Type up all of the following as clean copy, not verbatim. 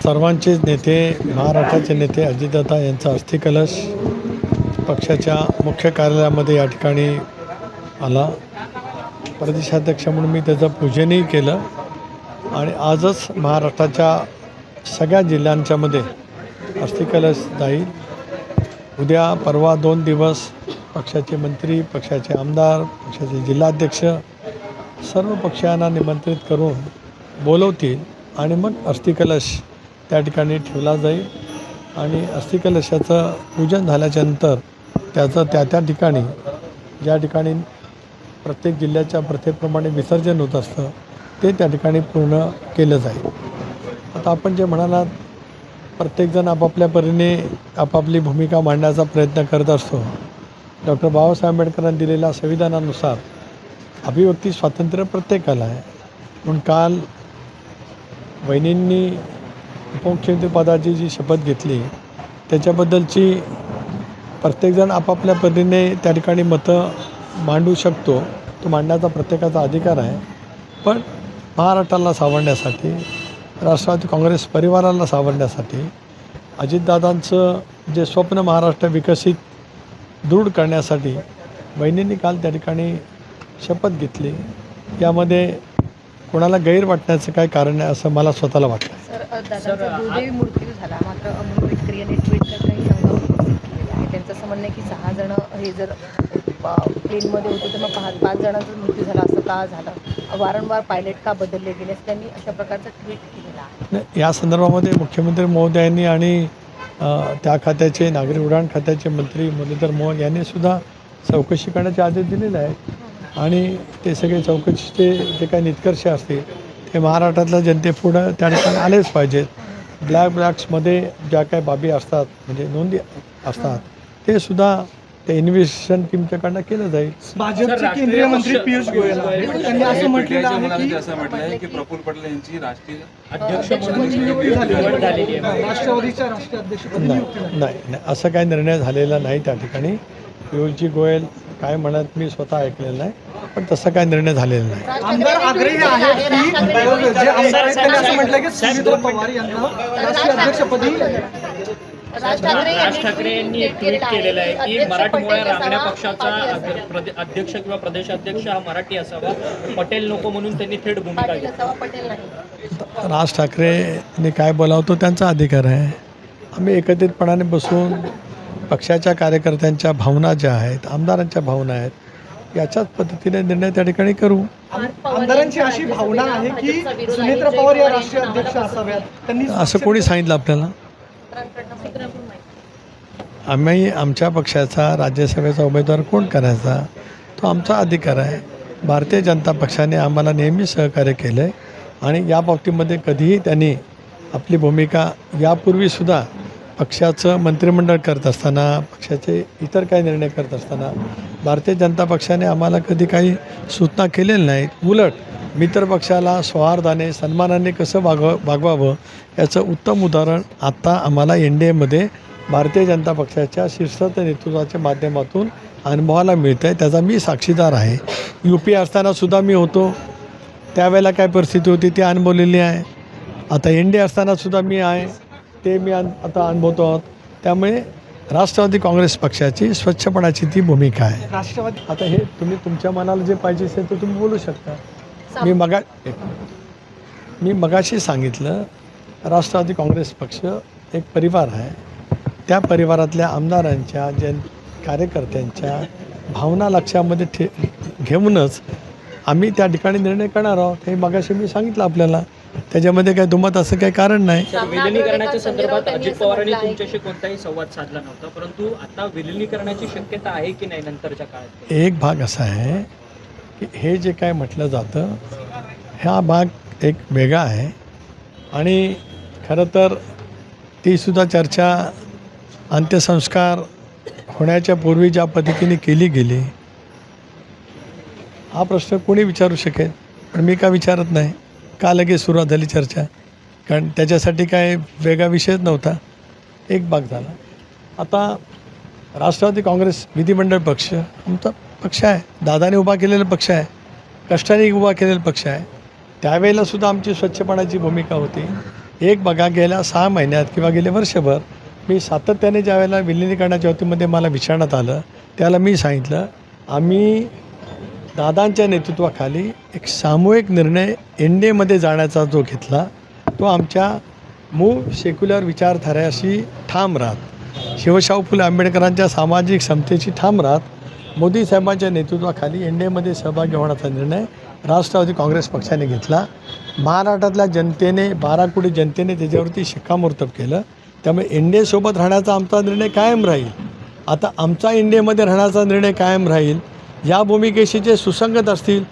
सर्वांचे नेते, महाराष्ट्राचे नेते अजितदादा यांचा अस्थिकलश पक्षाच्या मुख्य कार्यालयामध्ये या ठिकाणी आला. प्रदेशाध्यक्ष म्हणून मी त्याचं पूजनही केलं आणि आजच महाराष्ट्राच्या सगळ्या जिल्ह्यांच्यामध्ये अस्थिकलश जाईल. उद्या परवा 2 दिवस पक्षाचे मंत्री, पक्षाचे आमदार, पक्षाचे जिल्हाध्यक्ष सर्व पक्षांना निमंत्रित करून बोलवतील आणि मग अस्थिकलश त्या ठिकाणी ठेवला जाईल आणि अस्थिकलशाचं पूजन झाल्याच्यानंतर त्याचं त्या ठिकाणी ज्या ठिकाणी प्रत्येक जिल्ह्याच्या प्रथेप्रमाणे विसर्जन होत असतं ते त्या ठिकाणी पूर्ण केलं जाईल. आता आपण जे म्हणालात, प्रत्येकजण आपापल्या परीने आपापली भूमिका मांडण्याचा प्रयत्न करत असतो. डॉक्टर बाबासाहेब आंबेडकरांनी दिलेल्या संविधानानुसार अभिव्यक्ती स्वातंत्र्य प्रत्येकाला आहे. म्हणून काल वहिनींनी उपमुख्यमंत्रीपदाची जी शपथ घेतली त्याच्याबद्दलची प्रत्येकजण आपापल्या परीने त्या ठिकाणी मतं मांडू शकतो. तो मांडण्याचा प्रत्येकाचा अधिकार आहे. पण महाराष्ट्राला सावरण्यासाठी, राष्ट्रवादी काँग्रेस परिवाराला सावरण्यासाठी अजितदादांचं जे स्वप्न महाराष्ट्र विकसित दृढ करण्यासाठी वहिनींनी काल त्या ठिकाणी शपथ घेतली. यामध्ये कोणाला गैर वाटण्याचं काय कारण आहे असं मला स्वतःला वाटतं. दादांचा दुर्दैवी मृत्यू झाला, मात्र अमोल मिटकरी यांनी ट्विट करत काही अंगावर उपस्थित केलेलं आहे. त्यांचं असं म्हणणं आहे की 6 जण हे जर प्लेनमध्ये होते तर मग 5 जणांचा मृत्यू झाला असं का झालं, वारंवार पायलट का बदलले गेले, त्यांनी अशा प्रकारचं ट्विट केलेलं आहे. या संदर्भामध्ये मुख्यमंत्री महोदयांनी आणि त्या खात्याचे नागरी उड्डाण खात्याचे मंत्री मुरलीधर मोहोळ यांनी सुद्धा चौकशी करण्याचे आदेश दिलेले आहेत आणि ते सगळे चौकशीचे जे काही निष्कर्ष असतील ते महाराष्ट्रातल्या जनतेपुढं त्या ठिकाणी आलेच पाहिजेत. ब्लॅक बॉक्समध्ये ज्या काही बाबी असतात, म्हणजे नोंदी असतात, ते सुद्धा ते इन्व्हेस्टिगेशन टीमच्याकडनं केलं जाईल. भाजपचे केंद्रीय मंत्री पियुष गोयल त्यांनी असं म्हटलेलं आहे की प्रफुल्ल पटेल यांची राष्ट्रीय अध्यक्ष म्हणून नियुक्ती झालेली आहे. राष्ट्रवादीच्या राष्ट्रीय अध्यक्षपदी नियुक्ती झाली. नाही, असं काही निर्णय झालेला नाही. त्या ठिकाणी पियुषजी गोयल काय म्हणत मी स्वतः ऐकलेलं नाही, पण तसा काय निर्णय झालेला नाही. आमदार आग्रही आहेत की जे आमदार आहेत त्यांनी असं म्हटलं की सुनीता पवार यांना राष्ट्रीय अध्यक्षपदी. राज ठाकरे यांनी एक ट्विट केलेलं आहे की मराठमोळ्या रांगण्या पक्षाचा अध्यक्ष किंवा प्रदेशाध्यक्ष हा मराठी असावा, पटेल नको म्हणून त्यांनी थेट भूमिका घेतली. राज ठाकरेंनी काय बोलावं तो त्यांचा अधिकार आहे. आम्ही एकत्रितपणाने बसून पक्षाच्या कार्यकर्त्यांच्या भावना ज्या आहेत, आमदारांच्या भावना आहेत, याच्याच पद्धतीने निर्णय त्या ठिकाणी करू. आमदारांची अशी भावना आहे की सुनेत्रा पवार या राष्ट्रीय अध्यक्ष असाव्यात. त्यांनी असं कोणी सांगितलं आपल्याला? आम्ही आमच्या पक्षाचा राज्यसभेचा उमेदवार कोण करायचा तो आमचा अधिकार आहे. भारतीय जनता पक्षाने आम्हाला नेहमी सहकार्य केलं आहे आणि या बाबतीमध्ये कधीही त्यांनी आपली भूमिका यापूर्वीसुद्धा पक्षाचं मंत्रिमंडळ करत असताना, पक्षाचे इतर काही निर्णय करत असताना भारतीय जनता पक्षाने आम्हाला कधी काही सूचना केलेल्या नाहीत. उलट मित्र पक्षाला सौहार्दाने, सन्मानाने कसं वागवावं याचं उत्तम उदाहरण आत्ता आम्हाला NDAमध्ये भारतीय जनता पक्षाच्या शीर्षस्थ नेतृत्वाच्या माध्यमातून अनुभवाला मिळतं आहे. त्याचा मी साक्षीदार आहे. UP असतानासुद्धा मी होतो, त्यावेळेला काय परिस्थिती होती ती अनुभवलेली आहे. आता NDA असतानासुद्धा मी आहे, ते मी आता अनुभवतो आहोत. त्यामुळे राष्ट्रवादी काँग्रेस पक्षाची स्वच्छपणाची ती भूमिका आहे. राष्ट्रवादी आता हे तुम्ही तुमच्या मनाला जे पाहिजे असेल ते तुम्ही बोलू शकता. मी मगाशी सांगितलं, राष्ट्रवादी काँग्रेस पक्ष एक परिवार आहे. त्या परिवारातल्या आमदारांच्या, कार्यकर्त्यांच्या भावना लक्षामध्ये घेऊनच आम्ही त्या ठिकाणी निर्णय करणार आहोत. हे मगाशी मी सांगितलं आपल्याला. त्याच्यामध्ये काय दुमत असं काही कारण नाही. विलिनीकरणाच्या संदर्भात अजित पवारांनी तुमच्याशी कोणताही संवाद साधला नव्हता, परंतु आता विलिनीकरणाची शक्यता आहे की नाही नंतरच्या काळात? एक भाग असा आहे की हे जे काय म्हटलं जातं हा भाग एक वेगळा आहे आणि खरं तर तीसुद्धा चर्चा अंत्यसंस्कार होण्याच्या पूर्वी ज्या पद्धतीने केली गेली, हा प्रश्न कोणी विचारू शकेल? पण मी का विचारत नाही, का लगेच सुरुवात झाली चर्चा? कारण त्याच्यासाठी काय वेगळा विषयच नव्हता. एक भाग झाला. आता राष्ट्रवादी काँग्रेस विधिमंडळ पक्ष आमचा पक्ष आहे, दादाने उभा केलेला पक्ष आहे, कष्टाने उभा केलेला पक्ष आहे. त्यावेळेलासुद्धा आमची स्वच्छपणाची भूमिका होती. एक बघा, गेल्या 6 महिन्यात किंवा गेले वर्षभर मी सातत्याने ज्यावेळेला विलिनीकरणाच्या बाबतीमध्ये मला विचारण्यात आलं, त्याला मी सांगितलं, आम्ही दादांच्या नेतृत्वाखाली एक सामूहिक निर्णय एनडीएमध्ये जाण्याचा जो घेतला, तो आमच्या मूळ सेक्युलर विचारधाऱ्याशी ठाम राहत, शिवशाहू फुले आंबेडकरांच्या सामाजिक समतेशी ठाम राहत मोदी साहेबांच्या नेतृत्वाखाली एनडीएमध्ये सहभागी होण्याचा निर्णय राष्ट्रवादी काँग्रेस पक्षाने घेतला. महाराष्ट्रातल्या जनतेने 12 कोटी जनतेने त्याच्यावरती शिक्कामोर्तब केलं. त्यामुळे एनडीएसोबत राहण्याचा आमचा निर्णय कायम राहील. आता आमचा एनडीएमध्ये राहण्याचा निर्णय कायम राहील. या भूमिकेशी जे सुसंगत असतील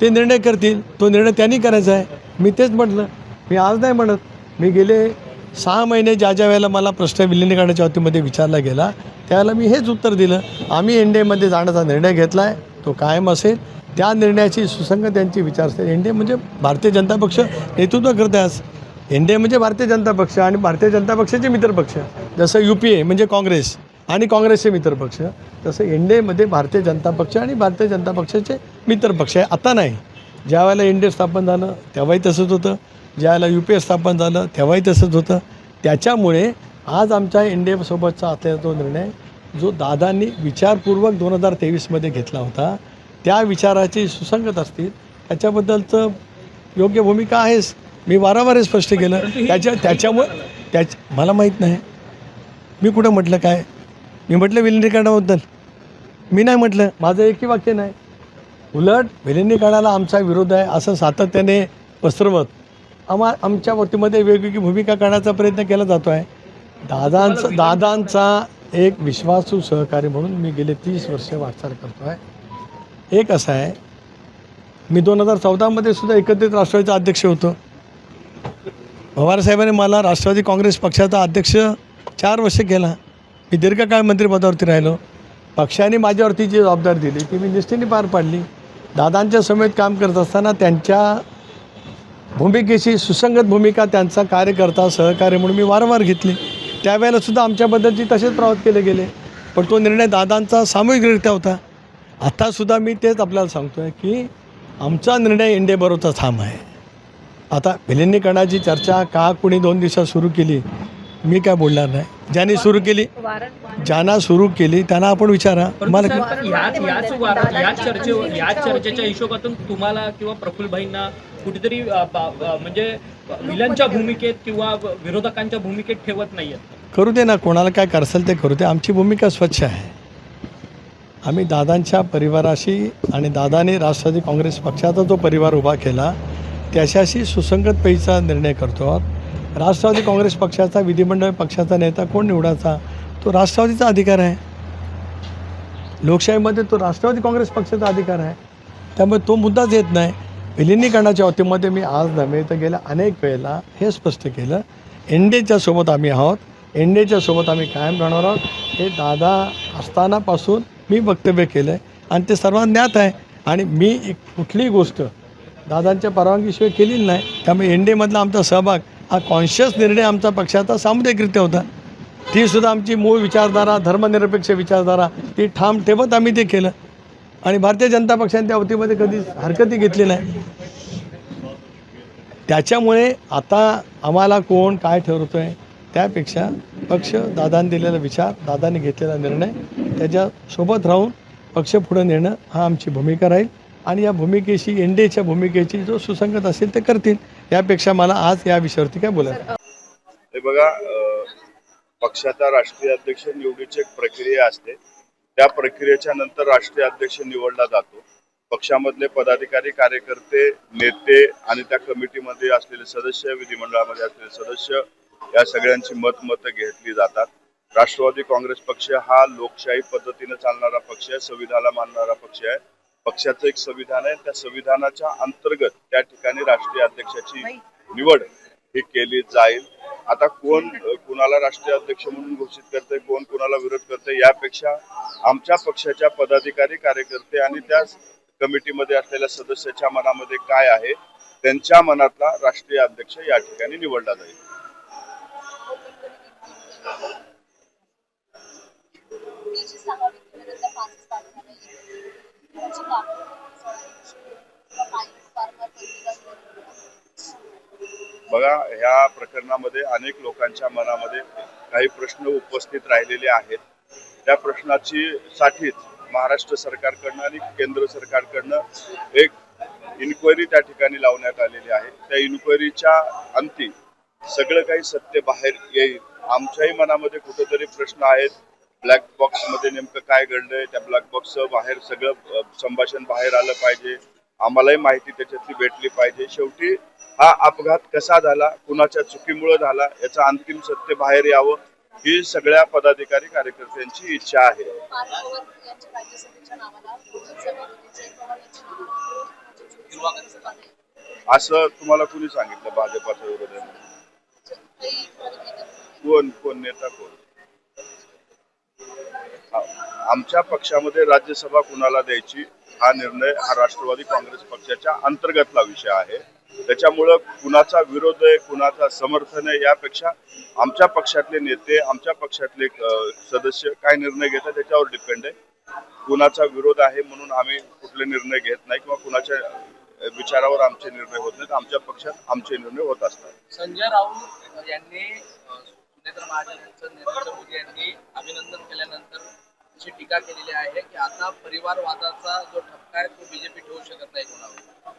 ते निर्णय करतील, तो निर्णय त्यांनी करायचा आहे. मी तेच म्हटलं, मी आज नाही म्हणत. मी गेले 6 महिने ज्या वेळेला मला प्रश्न विलिनीकरणाच्या बाबतीमध्ये विचारला गेला, त्यावेळेला मी हेच उत्तर दिलं, आम्ही एनडीएमध्ये जाण्याचा निर्णय घेतला आहे, तो कायम असेल. त्या निर्णयाची सुसंगत यांची विचार असेल. एनडीए म्हणजे भारतीय जनता पक्ष नेतृत्व करते आज. एनडीए म्हणजे भारतीय जनता पक्ष आणि भारतीय जनता पक्षाचे मित्रपक्ष. जसं UPA म्हणजे काँग्रेस आणि काँग्रेसचे मित्रपक्ष, तसं एनडीएमध्ये भारतीय जनता पक्ष आणि भारतीय जनता पक्षाचे मित्रपक्ष आहे. आता नाही, ज्यावेळेला एनडीए स्थापन झालं तेव्हाही तसंच होतं, ज्यावेळेला UPA स्थापन झालं तेव्हाही तसंच होतं. त्याच्यामुळे आज आमच्या एनडीएसोबतचा असलेला तो निर्णय जो दादांनी विचारपूर्वक 2023मध्ये घेतला होता, त्या विचाराची सुसंगत असतील त्याच्याबद्दलचं योग्य भूमिका आहेच. मी वारंवार स्पष्ट केलं. त्याच्यामुळे मला माहीत नाही, मी कुठं म्हटलं काय? मी म्हटलं विलिनीकरणाबद्दल? मी नाही म्हटलं, माझं एकही वाक्य नाही. उलट विलिनीकरणाला आमचा विरोध आहे असं सातत्याने पसरवत आमच्या वतीमध्ये वेगवेगळी भूमिका करण्याचा प्रयत्न केला जातो आहे. दादांचा एक विश्वासू सहकारी म्हणून मी गेले 30 वर्ष वाटचाल करतो आहे. एक असं आहे, मी 2014मध्ये सुद्धा एकत्रित राष्ट्रवादीचा अध्यक्ष होतो. पवारसाहेबांनी मला राष्ट्रवादी काँग्रेस पक्षाचा अध्यक्ष 4 वर्ष केला. मी दीर्घकाळ मंत्रिपदावरती राहिलो. पक्षाने माझ्यावरती जी जबाबदारी दिली ती मी निष्ठेने पार पाडली. दादांच्या समेत काम करत असताना त्यांच्या भूमिकेशी सुसंगत भूमिका त्यांचा कार्यकर्ता सहकार्य म्हणून मी वारंवार घेतली. त्यावेळेलासुद्धा आमच्याबद्दलची तसेच प्रवाद केले गेले, पण तो निर्णय दादांचा सामूहिकरित्या होता. आत्तासुद्धा मी तेच आपल्याला सांगतो आहे की आमचा निर्णय एनडीएबरोबरचा ठाम आहे. आता विलिनीकरणाची चर्चा का कुणी 2 दिवसात सुरू केली मी काय बोलणार नाही. ज्यांनी सुरू केली, ज्यांना सुरू केली त्यांना आपण विचारा. मला याच चर्चेच्या हिशोबातून तुम्हाला किंवा प्रफुल्लभाईंना कुठेतरी म्हणजे विलनच्या भूमिकेत किंवा विरोधकांच्या भूमिकेत ठेवत नाहीये. करू दे ना, कोणाला काय करसेल ते करू दे. आमची भूमिका स्वच्छ आहे. आम्ही दादांच्या परिवाराशी आणि दादाने राष्ट्रवादी काँग्रेस पक्षाचा जो परिवार उभा केला त्याच्याशी सुसंगत पैसा निर्णय करतो. राष्ट्रवादी काँग्रेस पक्षाचा विधिमंडळ पक्षाचा नेता कोण निवडायचा तो राष्ट्रवादीचा अधिकार आहे. लोकशाहीमध्ये तो राष्ट्रवादी काँग्रेस पक्षाचा अधिकार आहे. त्यामुळे तो मुद्दाच येत नाही. विलिनीकरणाच्या बाबतीमध्ये मी आज नव्हे तर गेल्या अनेक वेळेला हे स्पष्ट केलं, एनडीएच्या सोबत आम्ही आहोत, एनडीएच्या सोबत आम्ही कायम राहणार आहोत. हे दादा असतानापासून मी वक्तव्य केलं आहे आणि ते सर्वांना ज्ञात आहे. आणि मी कुठलीही गोष्ट दादांच्या परवानगीशिवाय केलेली नाही. त्यामुळे एनडीएमधला आमचा सहभाग हा कॉन्शियस निर्णय आमचा पक्षाचा सामुदायिकरित्या होता. तीसुद्धा आमची मूळ विचारधारा, धर्मनिरपेक्ष विचारधारा ती ठाम ठेवत आम्ही ते केलं. आणि भारतीय जनता पक्षाने त्या वतीमध्ये कधीच हरकती घेतली नाही. त्याच्यामुळे आता आम्हाला कोण काय ठरवतो आहे त्यापेक्षा पक्ष, दादांनी दिलेला विचार, दादांनी घेतलेला निर्णय त्याच्यासोबत राहून पक्ष पुढे नेणं हा आमची भूमिका राहील. आणि या भूमिकेशी एनडीएच्या भूमिकेची जो सुसंगत असेल ते करतील. यापेक्षा मला आज या विषयावरती काय बोलायचं. हे बघा, पक्षाचा राष्ट्रीय अध्यक्ष निवडीची एक प्रक्रिया असते. त्या प्रक्रियेच्या नंतर राष्ट्रीय अध्यक्ष निवडला जातो. पक्षामधले पदाधिकारी, कार्यकर्ते, नेते आणि त्या कमिटीमध्ये असलेले सदस्य, विधिमंडळामध्ये असलेले सदस्य या सगळ्यांची मतं घेतली जातात. राष्ट्रवादी काँग्रेस पक्ष हा लोकशाही पद्धतीने चालणारा पक्ष आहे, संविधानाला मानणारा पक्ष आहे. पक्षाचं एक संविधान आहे, त्या संविधानाच्या अंतर्गत त्या ठिकाणी राष्ट्रीय अध्यक्षाची निवड ही केली जाईल. आता कोण कुणाला राष्ट्रीय अध्यक्ष म्हणून घोषित करते, कोण कुणाला विरोध करते, यापेक्षा आमच्या पक्षाच्या पदाधिकारी, कार्यकर्ते आणि त्या कमिटीमध्ये असलेल्या सदस्याच्या मनामध्ये काय आहे, त्यांच्या मनातला राष्ट्रीय अध्यक्ष या ठिकाणी निवडला जाईल. बघा, ह्या प्रकरणामध्ये अनेक लोकांच्या मनामध्ये काही प्रश्न उपस्थित राहिलेले आहेत. त्या प्रश्नाची साठीच महाराष्ट्र सरकारकडनं आणि केंद्र सरकारकडनं एक इन्क्वायरी त्या ठिकाणी लावण्यात आलेली आहे. त्या इन्क्वायरीच्या अंती सगळं काही सत्य बाहेर येईल. आमच्याही मनामध्ये कुठेतरी प्रश्न आहेत. ब्लॅक बॉक्स मध्ये नेमकं काय घडलंय, त्या ब्लॅक बॉक्स बाहेर सगळं संभाषण बाहेर आलं पाहिजे. आम्हालाही माहिती त्याच्यातली भेटली पाहिजे. शेवटी हा अपघात कसा झाला, कुणाच्या चुकीमुळे झाला, याचं अंतिम सत्य बाहेर यावं ही सगळ्या पदाधिकारी कार्यकर्त्यांची इच्छा आहे. असं तुम्हाला कुणी सांगितलं भाजपाच्या विरोधात? कोण नेता कोण? आमच्या पक्षामध्ये राज्यसभा कुणाला द्यायची हा निर्णय हा राष्ट्रवादी काँग्रेस पक्षाच्या अंतर्गतला विषय आहे. त्याच्यामुळं कुणाचा विरोध आहे, कुणाचा समर्थन आहे, यापेक्षा आमच्या पक्षातले नेते, आमच्या पक्षातले सदस्य काय निर्णय घेतात त्याच्यावर डिपेंड आहे. कुणाचा विरोध आहे म्हणून आम्ही कुठले निर्णय घेत नाही किंवा कुणाच्या विचारावर आमचे निर्णय होत नाहीत. आमच्या पक्षात आमचे निर्णय होत असतात. संजय राऊत यांनी सुनेत्र महाजन यांचं नरेंद्र मोदी यांनी अभिनंदन केल्यानंतर अशी टीका केलेली आहे की आता परिवारवादाचा जो ठपका आहे तो बीजेपी ठेवू शकत नाही कोणावर.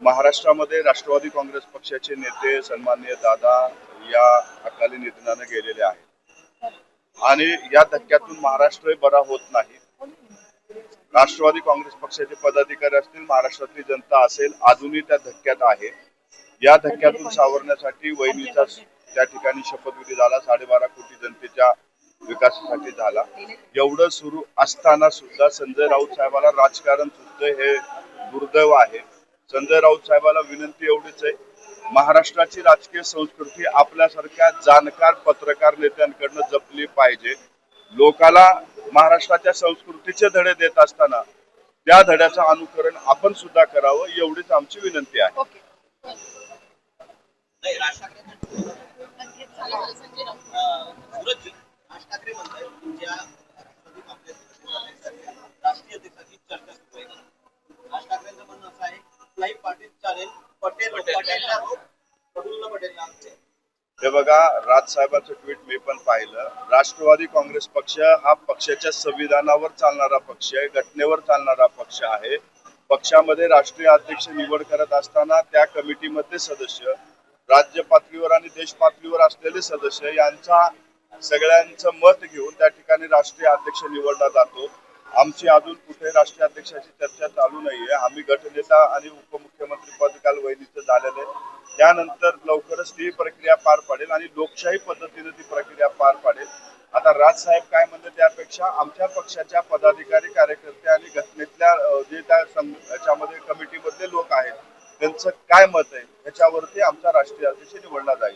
महाराष्ट्रामध्ये राष्ट्रवादी काँग्रेस पक्षाचे नेते सन्माननीय दादा या अकाली निधनाने गेलेले आहेत आणि या धक्क्यातून महाराष्ट्र बरा होत नाही. राष्ट्रवादी काँग्रेस पक्षाचे पदाधिकारी असतील, महाराष्ट्रातली जनता असेल, अजूनही त्या धक्क्यात आहे. या धक्क्यातून सावरण्यासाठी वहिनीचा त्या ठिकाणी शपथविधी झाला. 12.5 कोटी जनतेच्या विकासासाठी झाला. एवढं सुरू असताना सुद्धा संजय राऊत साहेबाला राजकारण सुचतं हे दुर्दैव आहे. संजय राऊत साहेबाला विनंती एवढीच आहे, महाराष्ट्राची राजकीय संस्कृती आपल्यासारख्या जाणकार पत्रकार नेत्यांकडनं जपली पाहिजे. लोकाला महाराष्ट्राच्या संस्कृतीचे धडे देत असताना त्या धड्याचं अनुकरण आपण सुद्धा करावं, एवढीच आमची विनंती आहे. राज ठाकरे म्हणतात तुमच्या राष्ट्रवादी काँग्रेस राष्ट्रीय अध्यक्षाची चर्चा सुरू आहे. राज ठाकरेंचं म्हणणं असं आहे कुठलाही पार्टीत चालेल, पटेलला प्रफुल्ल पटेलला. हे बघा, राजसाहेबांचं ट्विट मी पण पाहिलं. राष्ट्रवादी काँग्रेस पक्ष हा पक्षाच्या संविधानावर चालणारा पक्ष आहे, घटनेवर चालणारा पक्ष आहे. पक्षामध्ये राष्ट्रीय अध्यक्ष निवड करत असताना त्या कमिटीमधले सदस्य, राज्य पातळीवर आणि देश पातळीवर असलेले सदस्य यांचा सगळ्यांचं मत घेऊन त्या ठिकाणी राष्ट्रीय अध्यक्ष निवडला जातो. आमची अजून कुठे राष्ट्रीय अध्यक्षाची चर्चा चालू नाहीये. आम्ही गटनेता आणि उपमुख्यमंत्री पद काल वहिनीचं झालेलं आहे. त्यानंतर लवकरच ती प्रक्रिया पार पडेल आणि लोकशाही पद्धतीने ती प्रक्रिया पार पडेल. आता राजसाहेब काय म्हणते त्यापेक्षा आमच्या पक्षाच्या पदाधिकारी कार्यकर्ते आणि घटनेतल्या जे त्या याच्यामध्ये कमिटीमधले लोक आहेत त्यांचं काय मत आहे याच्यावरती आमचा राष्ट्रीय अध्यक्ष निवडला जाईल.